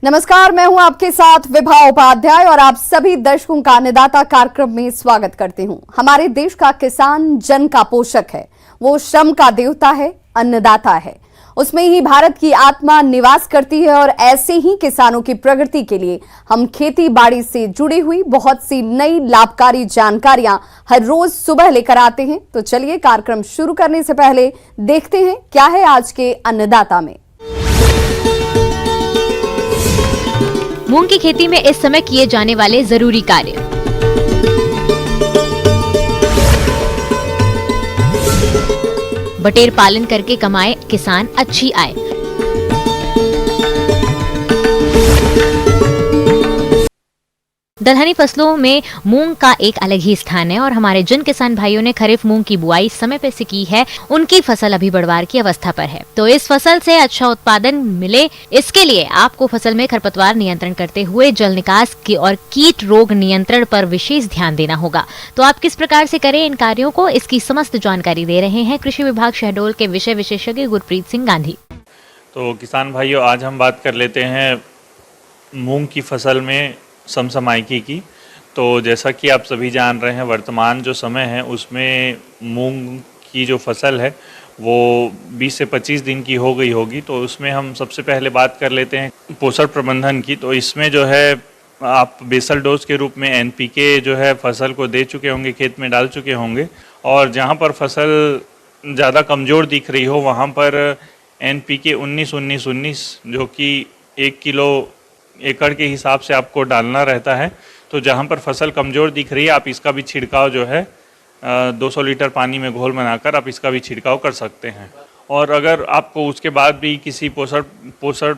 नमस्कार, मैं हूं आपके साथ विभा उपाध्याय और आप सभी दर्शकों का अन्नदाता कार्यक्रम में स्वागत करती हूं। हमारे देश का किसान जन का पोषक है, वो श्रम का देवता है, अन्नदाता है। उसमें ही भारत की आत्मा निवास करती है और ऐसे ही किसानों की प्रगति के लिए हम खेती बाड़ी से जुड़ी हुई बहुत सी नई लाभकारी जानकारियां हर रोज सुबह लेकर आते हैं। तो चलिए कार्यक्रम शुरू करने से पहले देखते हैं क्या है आज के अन्नदाता में। मूंग की खेती में इस समय किए जाने वाले जरूरी कार्य। बटेर पालन करके कमाए किसान अच्छी आय। दलहनी फसलों में मूंग का एक अलग ही स्थान है और हमारे जिन किसान भाइयों ने खरीफ मूंग की बुआई समय पे से की है, उनकी फसल अभी बढ़वार की अवस्था पर है। तो इस फसल से अच्छा उत्पादन मिले, इसके लिए आपको फसल में खरपतवार नियंत्रण करते हुए जल निकास की और कीट रोग नियंत्रण पर विशेष ध्यान देना होगा। तो आप किस प्रकार से करें इन कार्यों को, इसकी समस्त जानकारी दे रहे हैं कृषि विभाग शहडोल के विषय विशेषज्ञ गुरप्रीत सिंह गांधी। तो किसान भाइयों, आज हम बात कर लेते हैं मूंग की फसल में समसमायिकी की। तो जैसा कि आप सभी जान रहे हैं, वर्तमान जो समय है उसमें मूंग की जो फसल है वो 20 से 25 दिन की हो गई होगी। तो उसमें हम सबसे पहले बात कर लेते हैं पोषण प्रबंधन की। तो इसमें जो है आप बेसल डोज के रूप में NPK जो है फसल को दे चुके होंगे, खेत में डाल चुके होंगे। और जहाँ पर फसल ज़्यादा कमज़ोर दिख रही हो वहाँ पर NPK 19-19-19 जो कि 1 किलो एकड़ के हिसाब से आपको डालना रहता है। तो जहाँ पर फसल कमज़ोर दिख रही है आप इसका भी छिड़काव जो है 200 लीटर पानी में घोल बनाकर आप इसका भी छिड़काव कर सकते हैं। और अगर आपको उसके बाद भी किसी पोषण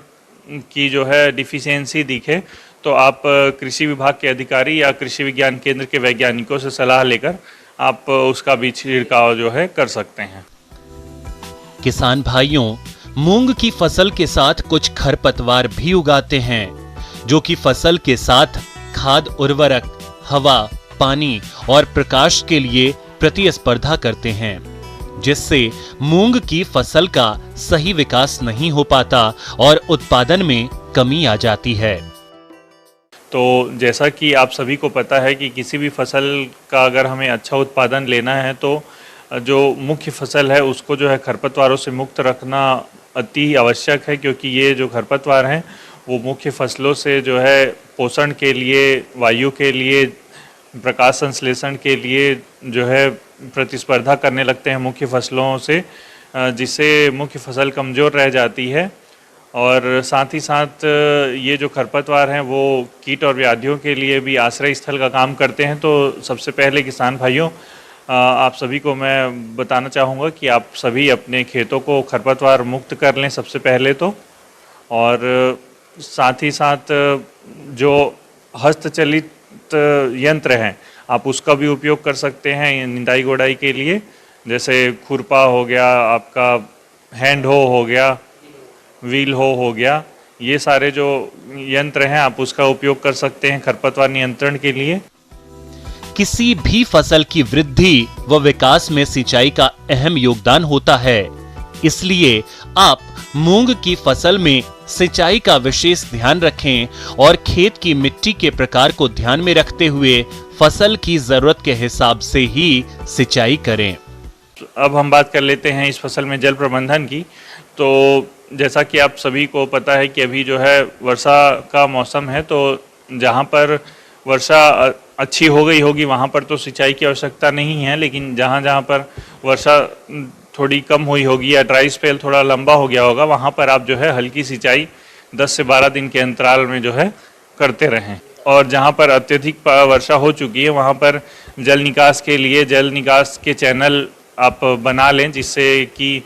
की जो है डिफिशियंसी दिखे तो आप कृषि विभाग के अधिकारी या कृषि विज्ञान केंद्र के वैज्ञानिकों से सलाह लेकर आप उसका भी छिड़काव जो है कर सकते हैं। किसान भाइयों, मूंग की फसल के साथ कुछ खरपतवार भी उगाते हैं जो कि फसल के साथ खाद, उर्वरक, हवा, पानी और प्रकाश के लिए प्रतिस्पर्धा करते हैं, जिससे मूंग की फसल का सही विकास नहीं हो पाता और उत्पादन में कमी आ जाती है। तो जैसा कि आप सभी को पता है कि किसी भी फसल का अगर हमें अच्छा उत्पादन लेना है तो जो मुख्य फसल है उसको जो है खरपतवारों से मुक्त रखना अति आवश्यक है, क्योंकि ये जो खरपतवार हैं वो मुख्य फसलों से जो है पोषण के लिए, वायु के लिए, प्रकाश संश्लेषण के लिए जो है प्रतिस्पर्धा करने लगते हैं मुख्य फसलों से, जिससे मुख्य फसल कमज़ोर रह जाती है। और साथ ही साथ ये जो खरपतवार हैं वो कीट और व्याधियों के लिए भी आश्रय स्थल का काम करते हैं। तो सबसे पहले किसान भाइयों, आप सभी को मैं बताना चाहूँगा कि आप सभी अपने खेतों को खरपतवार मुक्त कर लें सबसे पहले तो। और साथ ही साथ जो हस्तचलित यंत्र हैं आप उसका भी उपयोग कर सकते हैं निंदाई गोड़ाई के लिए, जैसे खुरपा हो गया, आपका हैंड हो गया, व्हील हो गया। ये सारे जो यंत्र हैं आप उसका उपयोग कर सकते हैं खरपतवार नियंत्रण के लिए। किसी भी फसल की वृद्धि व विकास में सिंचाई का अहम योगदान होता है, इसलिए आप मूंग की फसल में सिंचाई का विशेष ध्यान रखें और खेत की मिट्टी के प्रकार को ध्यान में रखते हुए फसल की जरूरत के हिसाब से ही सिंचाई करें। अब हम बात कर लेते हैं इस फसल में जल प्रबंधन की। तो जैसा कि आप सभी को पता है कि अभी जो है वर्षा का मौसम है, तो जहाँ पर वर्षा अच्छी हो गई होगी वहाँ पर तो सिंचाई की आवश्यकता नहीं है, लेकिन जहाँ जहाँ पर वर्षा थोड़ी कम हुई होगी या ड्राई स्पेल थोड़ा लंबा हो गया होगा वहाँ पर आप जो है हल्की सिंचाई 10 से 12 दिन के अंतराल में जो है करते रहें। और जहाँ पर अत्यधिक वर्षा हो चुकी है वहाँ पर जल निकास के लिए जल निकास के चैनल आप बना लें, जिससे कि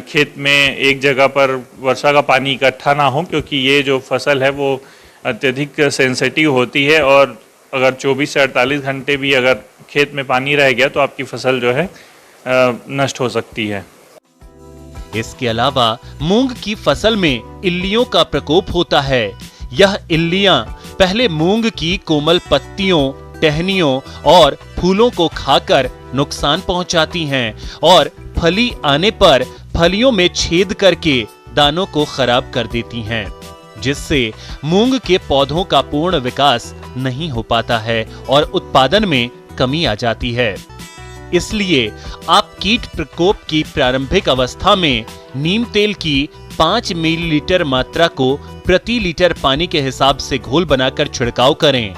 खेत में एक जगह पर वर्षा का पानी इकट्ठा ना हो, क्योंकि ये जो फसल है वो अत्यधिक सेंसिटिव होती है और अगर 24 से 48 घंटे भी अगर खेत में पानी रह गया तो आपकी फसल जो है नष्ट हो सकती है। इसके अलावा मूंग की फसल में इल्लियों का प्रकोप होता है। यह इल्लियां पहले मूंग की कोमल पत्तियों, टहनियों और फूलों को खाकर नुकसान पहुंचाती हैं और फली आने पर फलियों में छेद करके दानों को खराब कर देती हैं। जिससे मूंग के पौधों का पूर्ण विकास नहीं हो पाता है और उत्पादन में कमी आ जाती है। इसलिए आप कीट प्रकोप की प्रारंभिक अवस्था में नीम तेल की 5 मिलीलीटर मात्रा को प्रति लीटर पानी के हिसाब से घोल बनाकर छिड़काव करें।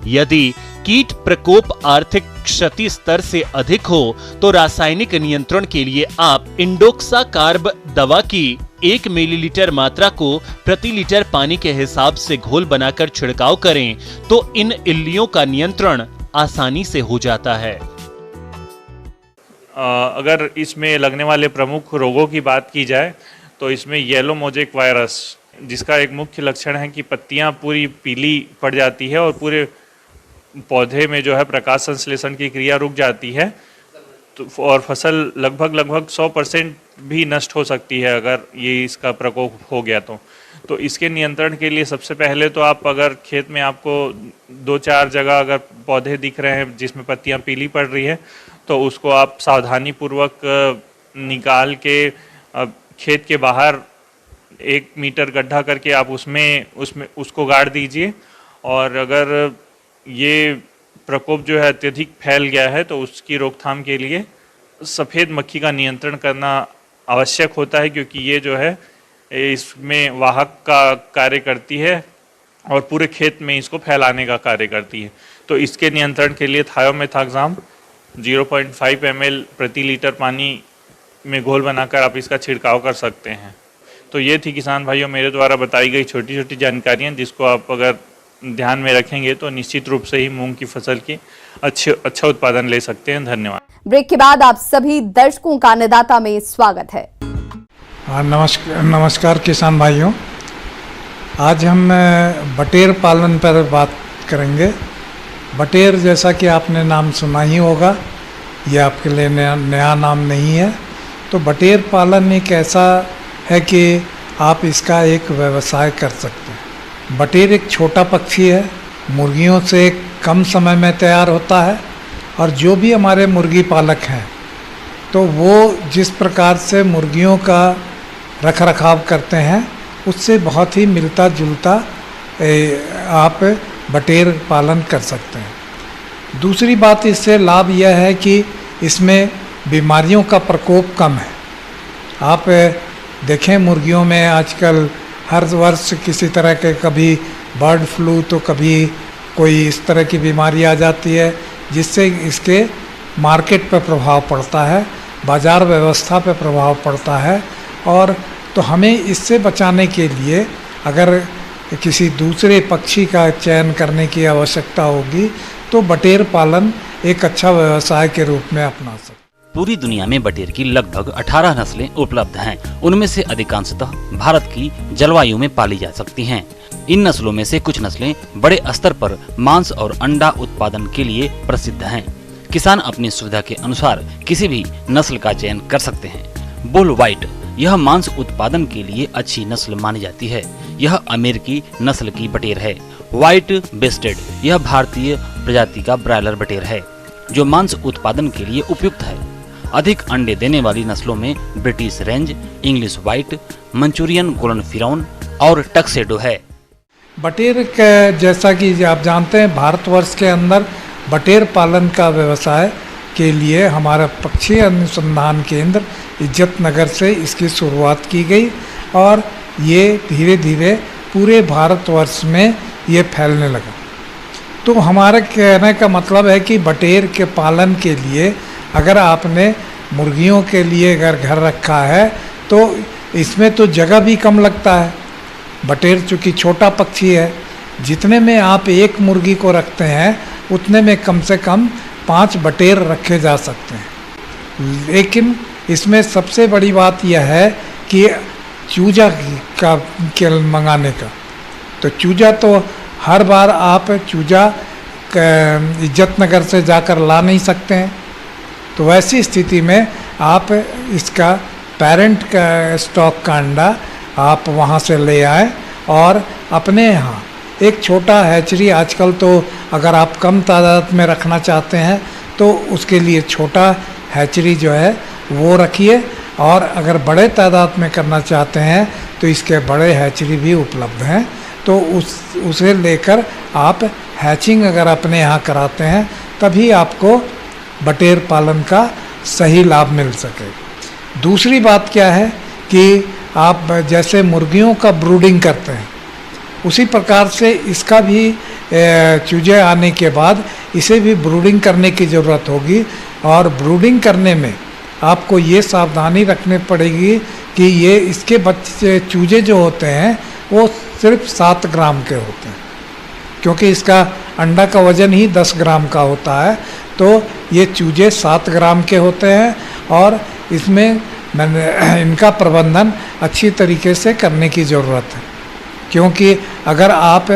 यदि कीट प्रकोप आर्थिक क्षति स्तर से अधिक हो तो रासायनिक नियंत्रण के लिए आप इंडोक्सा कार्ब दवा की 1 मिलीलीटर मात्रा को प्रति लीटर पानी के हिसाब से घोल बनाकर छिड़काव करें तो इन इल्लियों का नियंत्रण आसानी से हो जाता है। अगर इसमें लगने वाले प्रमुख रोगों की बात की जाए तो इसमें येलो मोजेक वायरस, जिसका एक मुख्य लक्षण है कि पत्तियां पूरी पीली पड़ जाती है और पूरे पौधे में जो है प्रकाश संश्लेषण की क्रिया रुक जाती है, तो और फसल लगभग 100% भी नष्ट हो सकती है अगर ये इसका प्रकोप हो गया तो इसके नियंत्रण के लिए सबसे पहले तो आप अगर खेत में आपको 2-4 जगह अगर पौधे दिख रहे हैं जिसमें पत्तियां पीली पड़ रही है तो उसको आप सावधानी पूर्वक निकाल के खेत के बाहर 1 मीटर गड्ढा करके आप उसमें उसको गाड़ दीजिए। और अगर ये प्रकोप जो है अत्यधिक फैल गया है तो उसकी रोकथाम के लिए सफ़ेद मक्खी का नियंत्रण करना आवश्यक होता है, क्योंकि ये जो है इसमें वाहक का कार्य करती है और पूरे खेत में इसको फैलाने का कार्य करती है। तो इसके नियंत्रण के लिए थायोमेथाक्साम 0.5 ml प्रति लीटर पानी में घोल बनाकर आप इसका छिड़काव कर सकते हैं। तो ये थी किसान भाइयों मेरे द्वारा बताई गई छोटी छोटी जानकारियाँ, जिसको आप अगर ध्यान में रखेंगे तो निश्चित रूप से ही मूंग की फसल की अच्छा उत्पादन ले सकते हैं। धन्यवाद। ब्रेक के बाद आप सभी दर्शकों का अन्नदाता में स्वागत है। नमस्कार किसान भाइयों, आज हम बटेर पालन पर बात करेंगे। बटेर जैसा कि आपने नाम सुना ही होगा, ये आपके लिए नया नाम नहीं है। तो बटेर पालन एक ऐसा है कि आप इसका एक व्यवसाय कर सकते हैं। बटेर एक छोटा पक्षी है, मुर्गियों से कम समय में तैयार होता है और जो भी हमारे मुर्गी पालक हैं तो वो जिस प्रकार से मुर्गियों का रख रखाव करते हैं उससे बहुत ही मिलता जुलता आप बटेर पालन कर सकते हैं। दूसरी बात, इससे लाभ यह है कि इसमें बीमारियों का प्रकोप कम है। आप देखें मुर्गियों में आजकल हर वर्ष किसी तरह के, कभी बर्ड फ्लू तो कभी कोई इस तरह की बीमारी आ जाती है, जिससे इसके मार्केट पर प्रभाव पड़ता है, बाज़ार व्यवस्था पर प्रभाव पड़ता है। और तो हमें इससे बचाने के लिए अगर किसी दूसरे पक्षी का चयन करने की आवश्यकता होगी तो बटेर पालन एक अच्छा व्यवसाय के रूप में अपना सकते। पूरी दुनिया में बटेर की लगभग 18 नस्लें उपलब्ध हैं। उनमें से अधिकांशतः भारत की जलवायु में पाली जा सकती हैं। इन नस्लों में से कुछ नस्लें बड़े स्तर पर मांस और अंडा उत्पादन के लिए प्रसिद्ध हैं। किसान अपनी सुविधा के अनुसार किसी भी नस्ल का चयन कर सकते हैं। बुल व्हाइट, यह मांस उत्पादन के लिए अच्छी नस्ल मानी जाती है। यह अमेरिकी नस्ल की बटेर है। व्हाइट बेस्टेड, यह भारतीय प्रजाति का ब्रायलर बटेर है जो मांस उत्पादन के लिए उपयुक्त है। अधिक अंडे देने वाली नस्लों में British range, English white, Manchurian golden फिरौन और टक्सेडो है। बटेर जैसा कि आप जानते हैं, भारतवर्ष के अंदर बटेर पालन का व्यवसाय के लिए हमारा पक्षी अनुसंधान केंद्र इज्जत नगर से इसकी शुरुआत की गई और ये धीरे धीरे पूरे भारतवर्ष में ये फैलने लगा। तो हमारे कहने का मतलब है कि बटेर के पालन के लिए अगर आपने मुर्गियों के लिए अगर घर रखा है तो इसमें तो जगह भी कम लगता है। बटेर चूँकि छोटा पक्षी है, जितने में आप एक मुर्गी को रखते हैं उतने में कम से कम 5 बटेर रखे जा सकते हैं। लेकिन इसमें सबसे बड़ी बात यह है कि चूजा का मंगाने का, तो चूजा तो हर बार आप चूजा इज्जत नगर से जाकर ला नहीं सकते हैं। तो वैसी स्थिति में आप इसका पेरेंट का स्टॉक का अंडा आप वहाँ से ले आए और अपने यहाँ एक छोटा हैचरी, आजकल तो अगर आप कम तादाद में रखना चाहते हैं तो उसके लिए छोटा हैचरी जो है वो रखिए और अगर बड़े तादाद में करना चाहते हैं तो इसके बड़े हैचरी भी उपलब्ध हैं, तो उसे लेकर आप हैचिंग अगर अपने यहाँ कराते हैं तभी आपको बटेर पालन का सही लाभ मिल सके। दूसरी बात क्या है कि आप जैसे मुर्गियों का ब्रूडिंग करते हैं उसी प्रकार से इसका भी चूजे आने के बाद इसे भी ब्रूडिंग करने की ज़रूरत होगी। और ब्रूडिंग करने में आपको ये सावधानी रखनी पड़ेगी कि ये इसके बच्चे चूजे जो होते हैं वो सिर्फ 7 ग्राम के होते हैं, क्योंकि इसका अंडा का वज़न ही 10 ग्राम का होता है। तो ये चूजे 7 ग्राम के होते हैं और इसमें इनका प्रबंधन अच्छी तरीके से करने की ज़रूरत है, क्योंकि अगर आप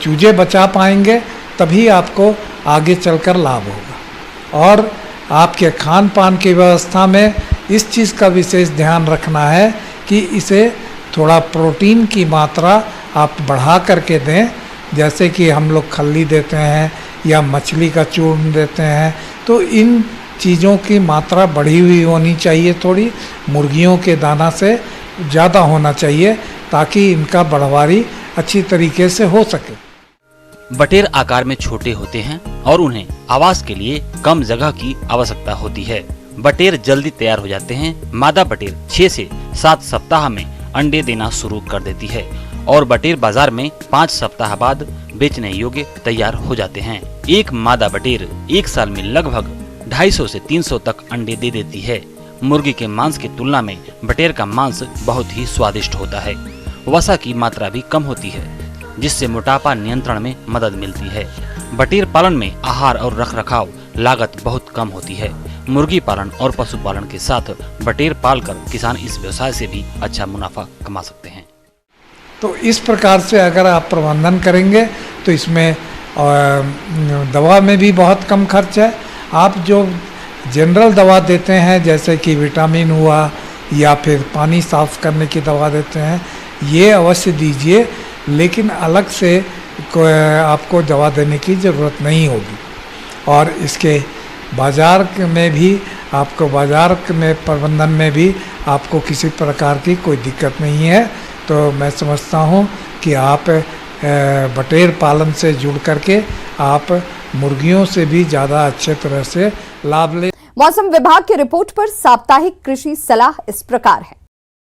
चूजे बचा पाएंगे तभी आपको आगे चलकर लाभ होगा। और आपके खान पान की व्यवस्था में इस चीज़ का विशेष ध्यान रखना है कि इसे थोड़ा प्रोटीन की मात्रा आप बढ़ा करके दें, जैसे कि हम लोग खल्ली देते हैं या मछली का चूर्ण देते हैं, तो इन चीज़ों की मात्रा बढ़ी हुई होनी चाहिए, थोड़ी मुर्गियों के दाना से ज़्यादा होना चाहिए ताकि इनका बढ़वारी अच्छी तरीके से हो सके। बटेर आकार में छोटे होते हैं और उन्हें आवास के लिए कम जगह की आवश्यकता होती है। बटेर जल्दी तैयार हो जाते हैं। मादा बटेर 6 से 7 सप्ताह में अंडे देना शुरू कर देती है और बटेर बाजार में 5 सप्ताह बाद बेचने योग्य तैयार हो जाते हैं। एक मादा बटेर 1 साल में लगभग 250 से 300 तक अंडे दे देती है। मुर्गी के मांस की तुलना में बटेर का मांस बहुत ही स्वादिष्ट होता है। वसा की मात्रा भी कम होती है, जिससे मोटापा नियंत्रण में मदद मिलती है। बटेर पालन में आहार और रखरखाव लागत बहुत कम होती है। मुर्गी पालन और पशुपालन के साथ बटेर पालकर किसान इस व्यवसाय से भी अच्छा मुनाफा कमा सकते हैं। तो इस प्रकार से अगर आप प्रबंधन करेंगे तो इसमें दवा में भी बहुत कम खर्च है। आप जो जनरल दवा देते हैं जैसे कि विटामिन हुआ या फिर पानी साफ करने की दवा देते हैं, ये अवश्य दीजिए, लेकिन अलग से आपको दवा देने की ज़रूरत नहीं होगी। और इसके बाज़ार में भी आपको बाज़ार में प्रबंधन में भी आपको किसी प्रकार की कोई दिक्कत नहीं है। तो मैं समझता हूँ कि आप बटेर पालन से जुड़ करके आप मुर्गियों से भी ज़्यादा अच्छे तरह से लाभ ले। मौसम विभाग की रिपोर्ट पर साप्ताहिक कृषि सलाह इस प्रकार है।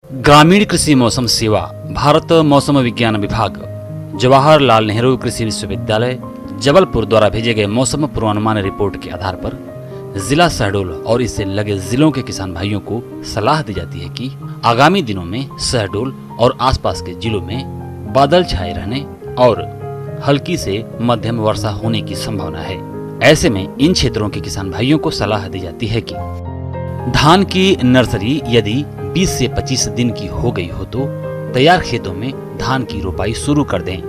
ग्रामीण कृषि मौसम सेवा, भारत मौसम विज्ञान विभाग, जवाहरलाल नेहरू कृषि विश्वविद्यालय जबलपुर द्वारा भेजे गए मौसम पूर्वानुमान रिपोर्ट के आधार पर जिला शहडोल और इससे लगे जिलों के किसान भाइयों को सलाह दी जाती है कि आगामी दिनों में शहडोल और आसपास के जिलों में बादल छाए रहने और हल्की से मध्यम वर्षा होने की संभावना है। ऐसे में इन क्षेत्रों के किसान भाइयों को सलाह दी जाती है कि धान की नर्सरी यदि 20 से 25 दिन की हो गई हो तो तैयार खेतों में धान की रोपाई शुरू कर दें।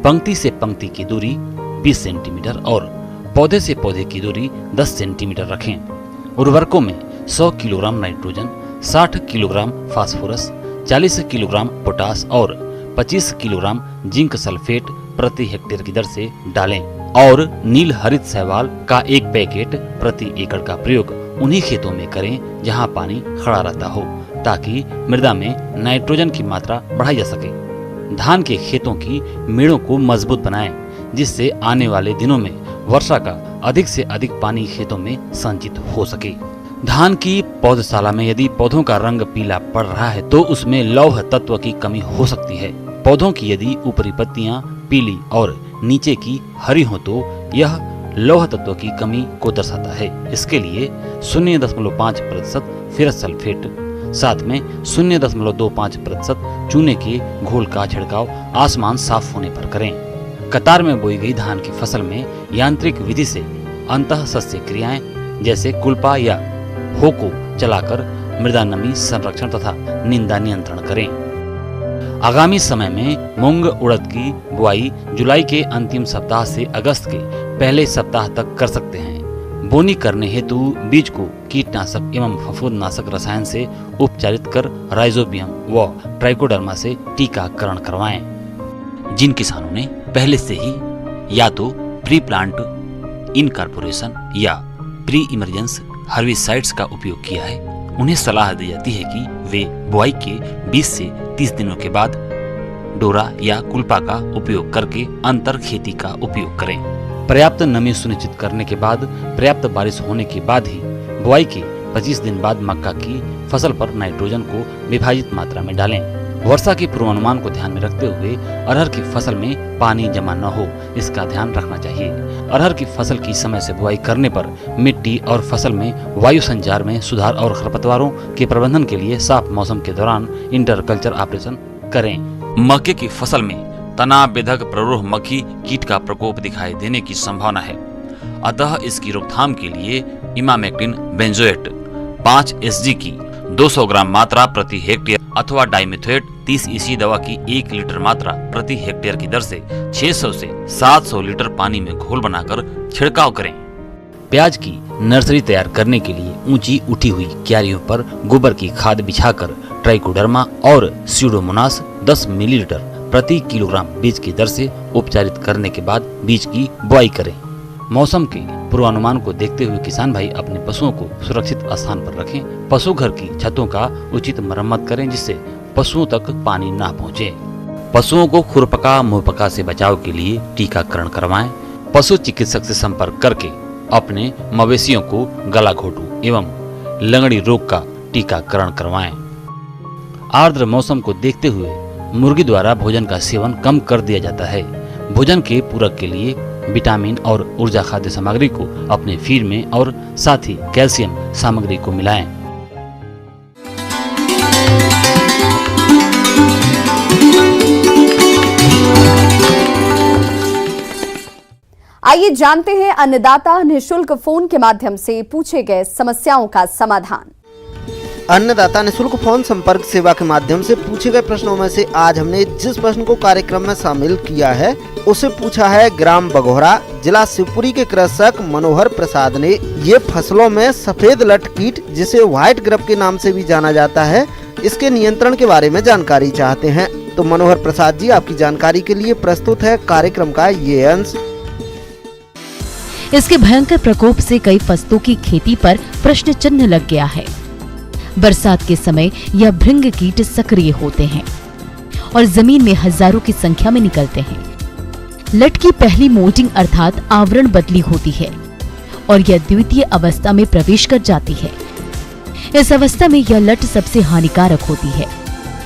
पंक्ति से पंक्ति की दूरी 20 सेंटीमीटर और पौधे से पौधे की दूरी 10 सेंटीमीटर रखें। उर्वरकों में 100 kilogram nitrogen, 60 kilogram phosphorus, 40 kilogram potash और 25 किलोग्राम जिंक सल्फेट प्रति हेक्टेयर की दर से डालें और नील हरित शैवाल का 1 पैकेट प्रति एकड़ का प्रयोग उन्हीं खेतों में करें जहां पानी खड़ा रहता हो, ताकि मृदा में नाइट्रोजन की मात्रा बढ़ाई जा सके। धान के खेतों की मेड़ों को मजबूत बनाएं, जिससे आने वाले दिनों में वर्षा का अधिक से अधिक पानी खेतों में संचित हो सके। धान की पौधशाला में यदि पौधों का रंग पीला पड़ रहा है तो उसमें लौह तत्व की कमी हो सकती है। पौधों की यदि ऊपरी पत्तियां पीली और नीचे की हरी हो तो यह लौह तत्व की कमी को दर्शाता है। इसके लिए 0.5% फेरस सल्फेट साथ में 0.25% चूने के घोल का छिड़काव आसमान साफ होने पर करें। कतार में बोई गई धान की फसल में यांत्रिक विधि से अंतः सस्य क्रियाएं जैसे कुल्पा या होको चलाकर मृदा नमी संरक्षण तथा निंदा नियंत्रण करें। आगामी समय में मूंग उड़द की बुआई जुलाई के अंतिम सप्ताह से अगस्त के पहले सप्ताह तक कर सकते हैं। बोनी करने हेतु बीज को कीटनाशक एवं फफूंदनाशक रसायन से उपचारित कर राइजोबियम व ट्राइकोडर्मा से टीकाकरण करवाएं। जिन किसानों ने पहले से ही या तो प्री प्लांट इनकॉर्पोरेशन या प्री इमरजेंस हर्बिसाइड्स का उपयोग किया है, उन्हें सलाह दी जाती है कि वे बुआई के 20 से 30 दिनों के बाद डोरा या कुल्पा का उपयोग करके अंतर खेती का उपयोग करें। पर्याप्त नमी सुनिश्चित करने के बाद पर्याप्त बारिश होने के बाद ही बुआई के 25 दिन बाद मक्का की फसल पर नाइट्रोजन को विभाजित मात्रा में डालें। वर्षा के पूर्वानुमान को ध्यान में रखते हुए अरहर की फसल में पानी जमा न हो, इसका ध्यान रखना चाहिए। अरहर की फसल की समय से बुआई करने पर मिट्टी और फसल में वायु संचार में सुधार और खरपतवारों के प्रबंधन के लिए साफ मौसम के दौरान इंटर कल्चर ऑपरेशन करें। मक्के की फसल में तना बेधक प्ररोह मक्खी कीट का प्रकोप दिखाई देने की संभावना है, अतः इसकी रोकथाम के लिए इमामेक्टिन बेंजोएट 5 SG की 200 ग्राम मात्रा प्रति हेक्टेयर अथवा डाइमेथोएट 30 EC दवा की 1 लीटर मात्रा प्रति हेक्टेयर की दर से 600 से 700 लीटर पानी में घोल बनाकर छिड़काव करें। प्याज की नर्सरी तैयार करने के लिए ऊंची उठी हुई क्यारियों पर गोबर की खाद बिछाकर ट्राइकोडर्मा और स्यूडोमोनास 10 मिलीलीटर प्रति किलोग्राम बीज की दर से उपचारित करने के बाद बीज की बुआई करें। मौसम के पूर्वानुमान को देखते हुए किसान भाई अपने पशुओं को सुरक्षित स्थान पर रखें। पशु घर की छतों का उचित मरम्मत करें जिससे पशुओं तक पानी ना पहुंचे। पशुओं को खुरपका मुंहपका से बचाव के लिए टीकाकरण करवाएं। पशु चिकित्सक से संपर्क करके अपने मवेशियों को गला घोटू एवं लंगड़ी रोग का टीकाकरण करवाएं। आर्द्र मौसम को देखते हुए मुर्गी द्वारा भोजन का सेवन कम कर दिया जाता है। भोजन के पूरक के लिए विटामिन और ऊर्जा खाद्य सामग्री को अपने फीड में और साथ ही कैल्शियम सामग्री को मिलाएं। आइए जानते हैं अन्नदाता निःशुल्क फोन के माध्यम से पूछे गए समस्याओं का समाधान। अन्नदाता निःशुल्क फोन संपर्क सेवा के माध्यम से पूछे गए प्रश्नों में से आज हमने जिस प्रश्न को कार्यक्रम में शामिल किया है उसे पूछा है ग्राम बघोरा, जिला शिवपुरी के कृषक मनोहर प्रसाद ने। ये फसलों में सफेद लट कीट जिसे व्हाइट ग्रब के नाम से भी जाना जाता है, इसके नियंत्रण के बारे में जानकारी चाहते हैं। तो मनोहर प्रसाद जी, आपकी जानकारी के लिए प्रस्तुत है कार्यक्रम का ये अंश। इसके भयंकर प्रकोप से कई फसलों की खेती पर प्रश्न चिन्ह लग गया है। बरसात के समय यह भृंग कीट सक्रिय होते हैं और जमीन में हजारों की संख्या में निकलते हैं। लट की पहली मोल्टिंग अर्थात आवरण बदली होती है और यह द्वितीय अवस्था में प्रवेश कर जाती है। इस अवस्था में यह लट सबसे हानिकारक होती है।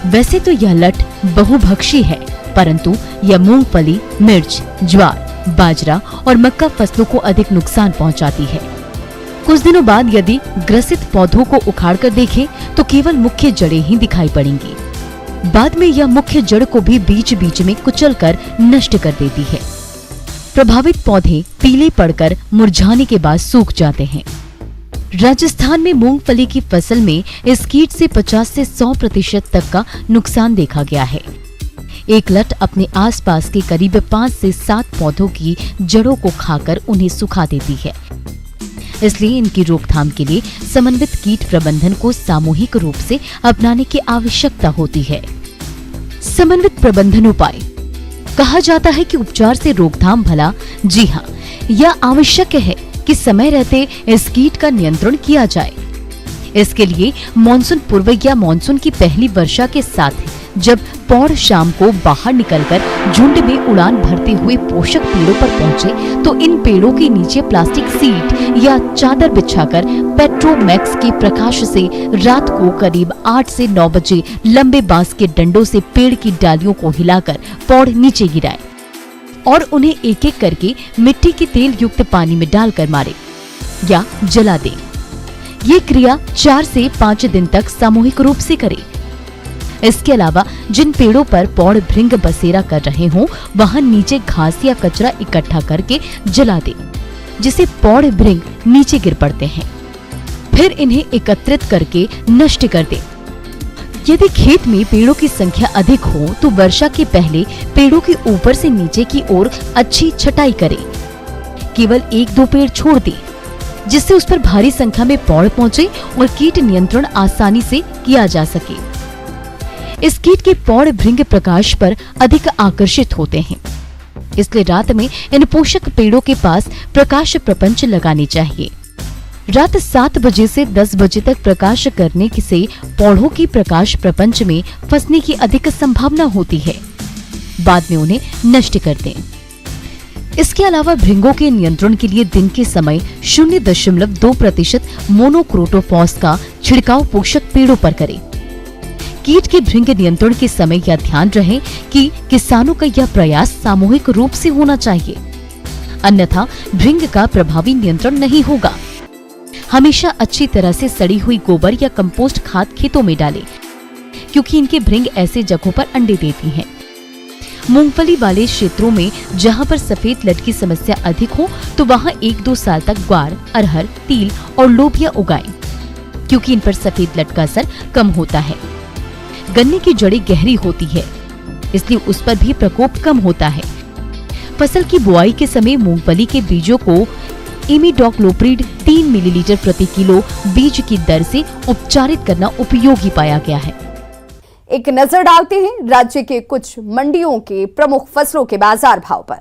वैसे तो यह लट बहुभक्षी है, परंतु यह मूंगफली, मिर्च, ज्वार, बाजरा और मक्का फसलों को अधिक नुकसान पहुंचाती है। कुछ दिनों बाद यदि ग्रसित पौधों को उखाड़कर देखें तो केवल मुख्य जड़ें ही दिखाई पड़ेंगी। बाद में यह मुख्य जड़ को भी बीच बीच में कुचलकर नष्ट कर देती है। प्रभावित पौधे पीले पड़कर मुरझाने के बाद सूख जाते हैं। राजस्थान में मूंगफली की फसल में इस कीट से 50 से 100% तक का नुकसान देखा गया है। एक लट अपने आसपास के करीब 5 से 7 पौधों की जड़ों को खाकर उन्हें सुखा देती है। इसलिए इनकी रोकथाम के लिए समन्वित कीट प्रबंधन को सामूहिक रूप से अपनाने की आवश्यकता होती है। समन्वित प्रबंधन उपाय। कहा जाता है कि उपचार से रोकथाम भला। जी हाँ, यह आवश्यक है कि समय रहते इस कीट का नियंत्रण किया जाए। इसके लिए मानसून पूर्व या मानसून की पहली वर्षा के साथ जब पौड़ शाम को बाहर निकलकर झुंड में उड़ान भरते हुए पोषक पेड़ों पर पहुंचे तो इन पेड़ों के नीचे प्लास्टिक सीट या चादर बिछाकर पेट्रोमैक्स के प्रकाश से रात को करीब 8 से 9 बजे लंबे बांस के डंडों से पेड़ की डालियों को हिलाकर पौड़ नीचे गिराए और उन्हें एक एक करके मिट्टी के तेल युक्त पानी में डालकर मारे या जला दें। ये क्रिया 4 से 5 दिन तक सामूहिक रूप से करें। इसके अलावा जिन पेड़ों पर पौड़ भृंग बसेरा कर रहे हों वहां नीचे घास या कचरा इकट्ठा करके जला दें, जिसे पौड़ भृंग नीचे गिर पड़ते हैं। फिर इन्हें एकत्रित करके नष्ट कर दें। यदि खेत में पेड़ों की संख्या अधिक हो तो वर्षा के पहले पेड़ों के ऊपर से नीचे की ओर अच्छी छटाई करें। केवल 1-2 पेड़ छोड़ दें, जिससे उस पर भारी संख्या में पौड़ पहुंचे और कीट नियंत्रण आसानी से किया जा सके। इस कीट के पौड़ भृंग प्रकाश पर अधिक आकर्षित होते हैं, इसलिए रात में इन पोषक पेड़ों के पास प्रकाश प्रपंच लगाने चाहिए। रात 7 बजे से 10 बजे तक प्रकाश करने से पौधों की प्रकाश प्रपंच में फंसने की अधिक संभावना होती है। बाद में उन्हें नष्ट कर दें। इसके अलावा भृंगों के नियंत्रण के लिए दिन के समय 0.2% मोनोक्रोटोफॉस का छिड़काव पोषक पेड़ों पर करें। कीट के भृंग नियंत्रण के समय यह ध्यान रहे कि किसानों का यह प्रयास सामूहिक रूप से होना चाहिए, अन्यथा भृंग का प्रभावी नियंत्रण नहीं होगा। हमेशा अच्छी तरह से सड़ी हुई गोबर या कंपोस्ट खाद खेतों में डालें, क्योंकि इनके भृंग ऐसे जगहों पर अंडे देती हैं। मूंगफली वाले क्षेत्रों में जहां पर सफेद लट की समस्या अधिक हो तो वहां 1-2 साल तक ग्वार, अरहर, तिल और लोबिया उगाएं, क्योंकि इन पर सफेद लट का असर कम होता है। गन्ने की जड़ें गहरी होती है, इसलिए उस पर भी प्रकोप कम होता है। फसल की बुआई के समय मूंगफली के बीजों को इमिडोक्लोप्रिड 3 मिलीलीटर प्रति किलो बीज की दर से उपचारित करना उपयोगी पाया गया है। एक नजर डालते हैं राज्य के कुछ मंडियों के प्रमुख फसलों के बाजार भाव पर।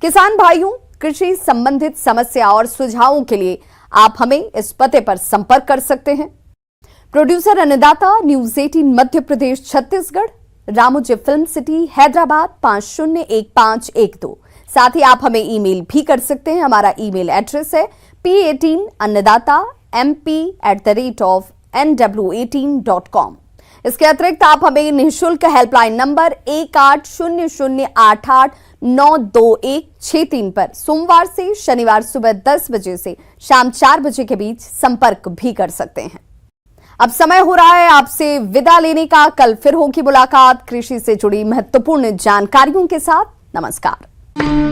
किसान भाइयों, कृषि संबंधित समस्या और सुझावों के लिए आप हमें इस पते पर संपर्क कर सकते हैं। प्रोड्यूसर अन्नदाता, news 18 Madhya Pradesh Chhattisgarh, Ramoji film city, Hyderabad 501512। साथ ही आप हमें ईमेल भी कर सकते हैं। हमारा ईमेल एड्रेस है p18annadatamp@nw18.com। इसके अतिरिक्त आप हमें निःशुल्क हेल्पलाइन नंबर 1800889216 पर सोमवार से शनिवार सुबह 10 बजे से शाम 4 बजे के बीच संपर्क भी कर सकते हैं। अब समय हो रहा है आपसे विदा लेने का। कल फिर होगी मुलाकात कृषि से जुड़ी महत्वपूर्ण जानकारियों के साथ। नमस्कार।